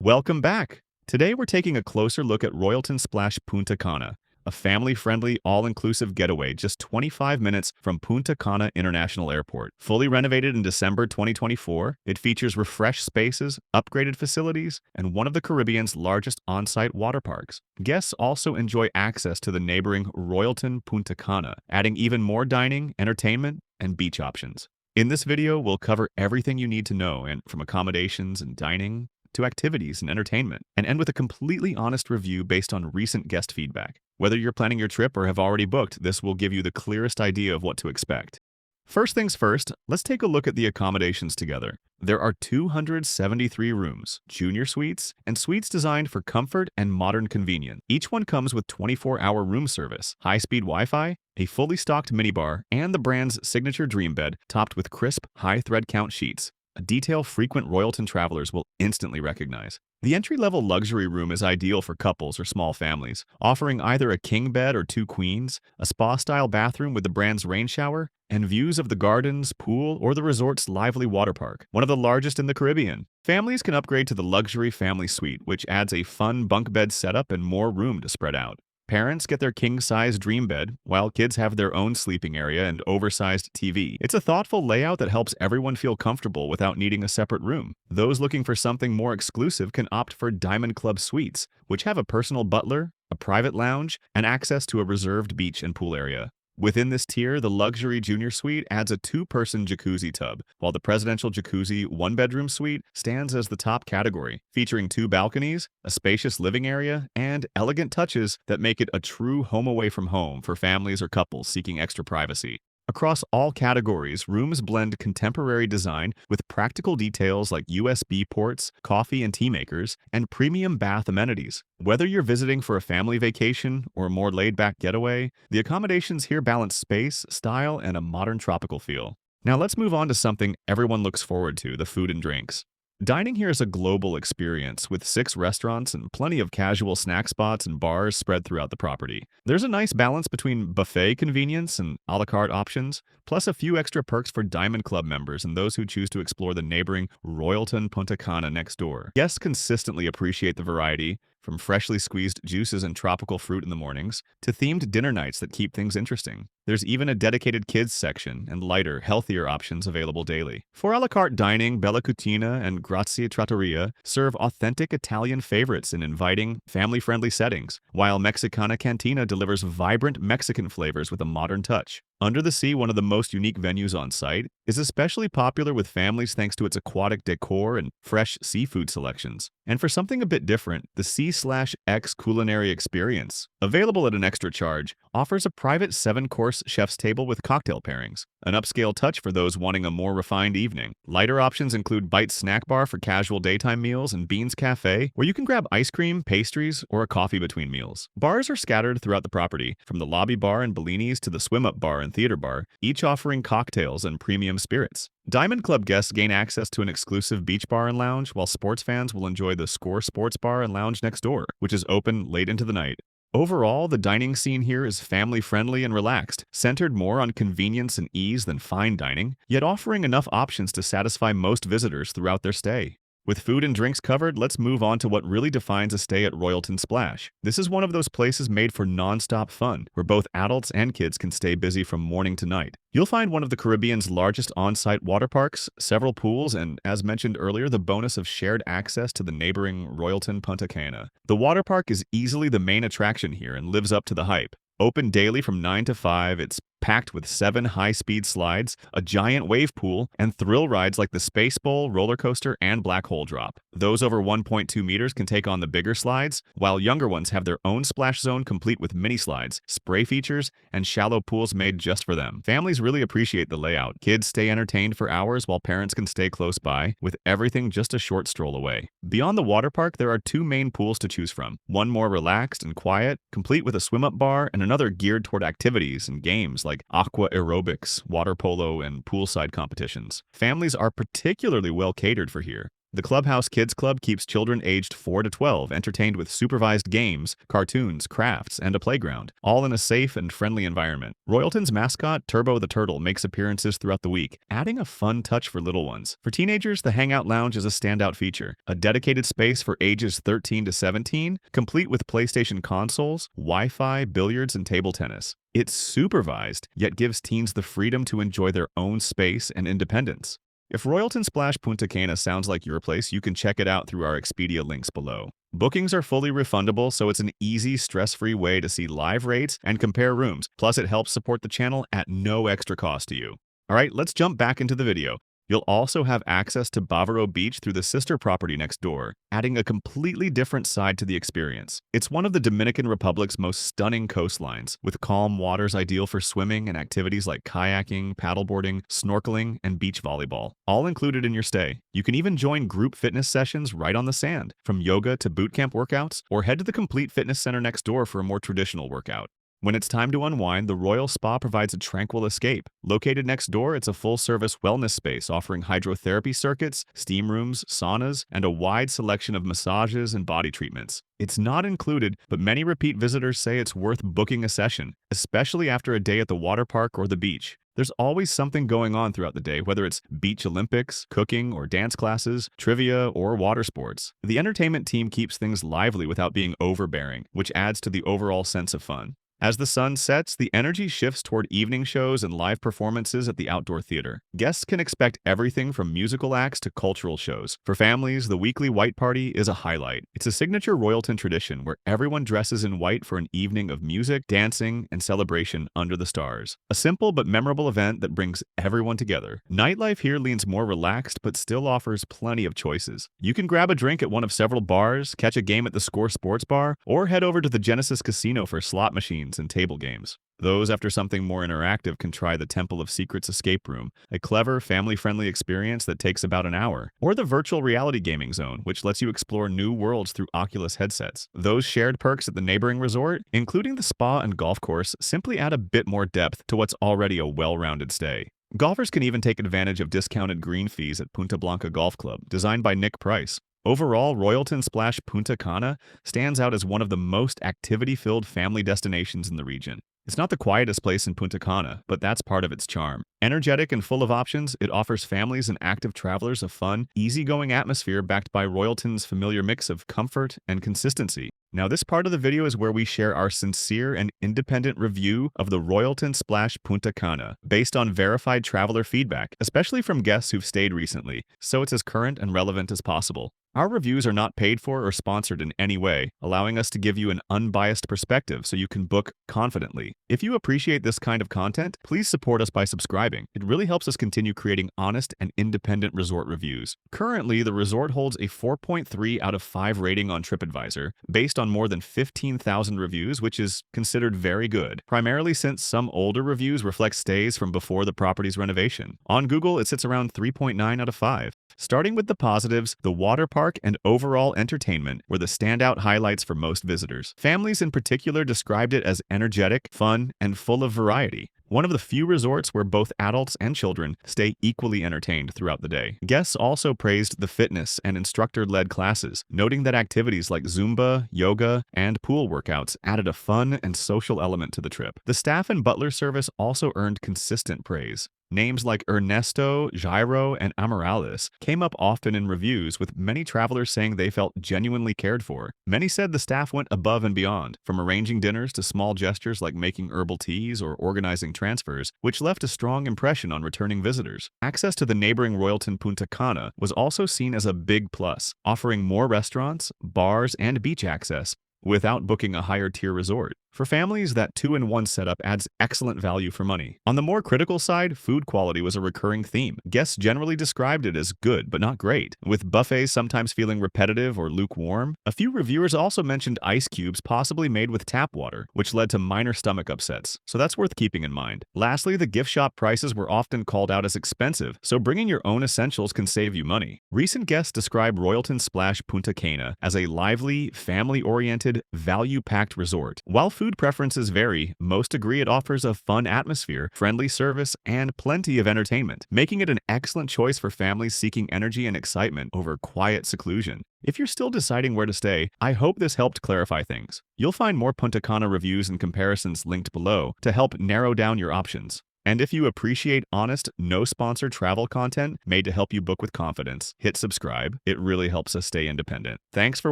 Welcome back! Today we're taking a closer look at Royalton Splash Punta Cana, a family-friendly, all-inclusive getaway just 25 minutes from Punta Cana International Airport. Fully renovated in December 2024, it features refreshed spaces, upgraded facilities, and one of the Caribbean's largest on-site water parks. Guests also enjoy access to the neighboring Royalton Punta Cana, adding even more dining, entertainment, and beach options. In this video, we'll cover everything you need to know, and from accommodations and dining to activities and entertainment, and end with a completely honest review based on recent guest feedback. Whether you're planning your trip or have already booked, this will give you the clearest idea of what to expect. First things first, let's take a look at the accommodations together. There are 273 rooms, junior suites, and suites designed for comfort and modern convenience. Each one comes with 24-hour room service, high-speed Wi-Fi, a fully stocked minibar, and the brand's signature dream bed topped with crisp, high thread count sheets, a detail frequent Royalton travelers will instantly recognize. The entry-level luxury room is ideal for couples or small families, offering either a king bed or two queens, a spa-style bathroom with the brand's rain shower, and views of the gardens, pool, or the resort's lively water park, one of the largest in the Caribbean. Families can upgrade to the luxury family suite, which adds a fun bunk bed setup and more room to spread out. Parents get their king-size dream bed, while kids have their own sleeping area and oversized TV. It's a thoughtful layout that helps everyone feel comfortable without needing a separate room. Those looking for something more exclusive can opt for Diamond Club Suites, which have a personal butler, a private lounge, and access to a reserved beach and pool area. Within this tier, the luxury junior suite adds a two-person jacuzzi tub, while the presidential jacuzzi one-bedroom suite stands as the top category, featuring two balconies, a spacious living area, and elegant touches that make it a true home away from home for families or couples seeking extra privacy. Across all categories, rooms blend contemporary design with practical details like USB ports, coffee and tea makers, and premium bath amenities. Whether you're visiting for a family vacation or a more laid-back getaway, the accommodations here balance space, style, and a modern tropical feel. Now let's move on to something everyone looks forward to, the food and drinks. Dining here is a global experience, with 6 restaurants and plenty of casual snack spots and bars spread throughout the property. There's a nice balance between buffet convenience and a la carte options, plus a few extra perks for Diamond Club members and those who choose to explore the neighboring Royalton Punta Cana next door. Guests consistently appreciate the variety, from freshly squeezed juices and tropical fruit in the mornings to themed dinner nights that keep things interesting. There's even a dedicated kids section and lighter, healthier options available daily. For a la carte dining, Bella Cucina and Grazie Trattoria serve authentic Italian favorites in inviting, family-friendly settings, while Mexicana Cantina delivers vibrant Mexican flavors with a modern touch. Under the Sea, one of the most unique venues on site, is especially popular with families thanks to its aquatic decor and fresh seafood selections. And for something a bit different, the C/X Culinary Experience, available at an extra charge, offers a private 7-course chef's table with cocktail pairings, an upscale touch for those wanting a more refined evening. Lighter options include Bite Snack Bar for casual daytime meals and Beans Cafe, where you can grab ice cream, pastries, or a coffee between meals. Bars are scattered throughout the property, from the lobby bar and Bellini's to the swim-up bar and theater bar, each offering cocktails and premium spirits. Diamond Club guests gain access to an exclusive beach bar and lounge, while sports fans will enjoy the Score Sports Bar and Lounge next door, which is open late into the night. Overall, the dining scene here is family-friendly and relaxed, centered more on convenience and ease than fine dining, yet offering enough options to satisfy most visitors throughout their stay. With food and drinks covered, let's move on to what really defines a stay at Royalton Splash. This is one of those places made for non-stop fun, where both adults and kids can stay busy from morning to night. You'll find one of the Caribbean's largest on-site water parks, several pools, and, as mentioned earlier, the bonus of shared access to the neighboring Royalton Punta Cana. The water park is easily the main attraction here and lives up to the hype. Open daily from 9 to 5, it's packed with 7 high-speed slides, a giant wave pool, and thrill rides like the Space Bowl, roller coaster, and Black Hole Drop. Those over 1.2 meters can take on the bigger slides, while younger ones have their own splash zone complete with mini slides, spray features, and shallow pools made just for them. Families really appreciate the layout. Kids stay entertained for hours while parents can stay close by, with everything just a short stroll away. Beyond the water park, there are 2 main pools to choose from. One more relaxed and quiet, complete with a swim-up bar, and another geared toward activities and games like aqua aerobics, water polo, and poolside competitions. Families are particularly well catered for here. The Clubhouse Kids Club keeps children aged 4 to 12 entertained with supervised games, cartoons, crafts, and a playground, all in a safe and friendly environment. Royalton's mascot, Turbo the Turtle, makes appearances throughout the week, adding a fun touch for little ones. For teenagers, the Hangout Lounge is a standout feature, a dedicated space for ages 13 to 17, complete with PlayStation consoles, Wi-Fi, billiards, and table tennis. It's supervised, yet gives teens the freedom to enjoy their own space and independence. If Royalton Splash Punta Cana sounds like your place, you can check it out through our Expedia links below. Bookings are fully refundable, so it's an easy, stress-free way to see live rates and compare rooms. Plus, it helps support the channel at no extra cost to you. All right, let's jump back into the video. You'll also have access to Bavaro Beach through the sister property next door, adding a completely different side to the experience. It's one of the Dominican Republic's most stunning coastlines, with calm waters ideal for swimming and activities like kayaking, paddleboarding, snorkeling, and beach volleyball, all included in your stay. You can even join group fitness sessions right on the sand, from yoga to boot camp workouts, or head to the Complete Fitness Center next door for a more traditional workout. When it's time to unwind, the Royal Spa provides a tranquil escape. Located next door, it's a full-service wellness space offering hydrotherapy circuits, steam rooms, saunas, and a wide selection of massages and body treatments. It's not included, but many repeat visitors say it's worth booking a session, especially after a day at the water park or the beach. There's always something going on throughout the day, whether it's beach Olympics, cooking or dance classes, trivia, or water sports. The entertainment team keeps things lively without being overbearing, which adds to the overall sense of fun. As the sun sets, the energy shifts toward evening shows and live performances at the outdoor theater. Guests can expect everything from musical acts to cultural shows. For families, the weekly white party is a highlight. It's a signature Royalton tradition where everyone dresses in white for an evening of music, dancing, and celebration under the stars. A simple but memorable event that brings everyone together. Nightlife here leans more relaxed but still offers plenty of choices. You can grab a drink at one of several bars, catch a game at the Score Sports Bar, or head over to the Genesis Casino for slot machines and table games. Those after something more interactive can try the Temple of Secrets escape room, a clever, family-friendly experience that takes about an hour, or the virtual reality gaming zone, which lets you explore new worlds through Oculus headsets. Those shared perks at the neighboring resort, including the spa and golf course, simply add a bit more depth to what's already a well-rounded stay. Golfers can even take advantage of discounted green fees at Punta Blanca Golf Club, designed by Nick Price. Overall, Royalton Splash Punta Cana stands out as one of the most activity-filled family destinations in the region. It's not the quietest place in Punta Cana, but that's part of its charm. Energetic and full of options, it offers families and active travelers a fun, easygoing atmosphere backed by Royalton's familiar mix of comfort and consistency. Now, this part of the video is where we share our sincere and independent review of the Royalton Splash Punta Cana, based on verified traveler feedback, especially from guests who've stayed recently, so it's as current and relevant as possible. Our reviews are not paid for or sponsored in any way, allowing us to give you an unbiased perspective so you can book confidently. If you appreciate this kind of content, please support us by subscribing. It really helps us continue creating honest and independent resort reviews. Currently, the resort holds a 4.3 out of 5 rating on TripAdvisor, based on more than 15,000 reviews, which is considered very good, primarily since some older reviews reflect stays from before the property's renovation. On Google, it sits around 3.9 out of 5. Starting with the positives, the water park and overall entertainment were the standout highlights for most visitors. Families in particular described it as energetic, fun, and full of variety. One of the few resorts where both adults and children stay equally entertained throughout the day. Guests also praised the fitness and instructor-led classes, noting that activities like Zumba, yoga, and pool workouts added a fun and social element to the trip. The staff and butler service also earned consistent praise. Names like Ernesto, Jairo, and Amorales came up often in reviews, with many travelers saying they felt genuinely cared for. Many said the staff went above and beyond, from arranging dinners to small gestures like making herbal teas or organizing transfers, which left a strong impression on returning visitors. Access to the neighboring Royalton Punta Cana was also seen as a big plus, offering more restaurants, bars, and beach access without booking a higher-tier resort. For families, that 2-in-1 setup adds excellent value for money. On the more critical side, food quality was a recurring theme. Guests generally described it as good, but not great, with buffets sometimes feeling repetitive or lukewarm. A few reviewers also mentioned ice cubes possibly made with tap water, which led to minor stomach upsets, so that's worth keeping in mind. Lastly, the gift shop prices were often called out as expensive, so bringing your own essentials can save you money. Recent guests describe Royalton Splash Punta Cana as a lively, family-oriented, value-packed resort. While food food preferences vary, most agree it offers a fun atmosphere, friendly service, and plenty of entertainment, making it an excellent choice for families seeking energy and excitement over quiet seclusion. If you're still deciding where to stay, I hope this helped clarify things. You'll find more Punta Cana reviews and comparisons linked below to help narrow down your options. And if you appreciate honest, no-sponsor travel content made to help you book with confidence, hit subscribe. It really helps us stay independent. Thanks for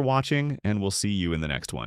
watching, and we'll see you in the next one.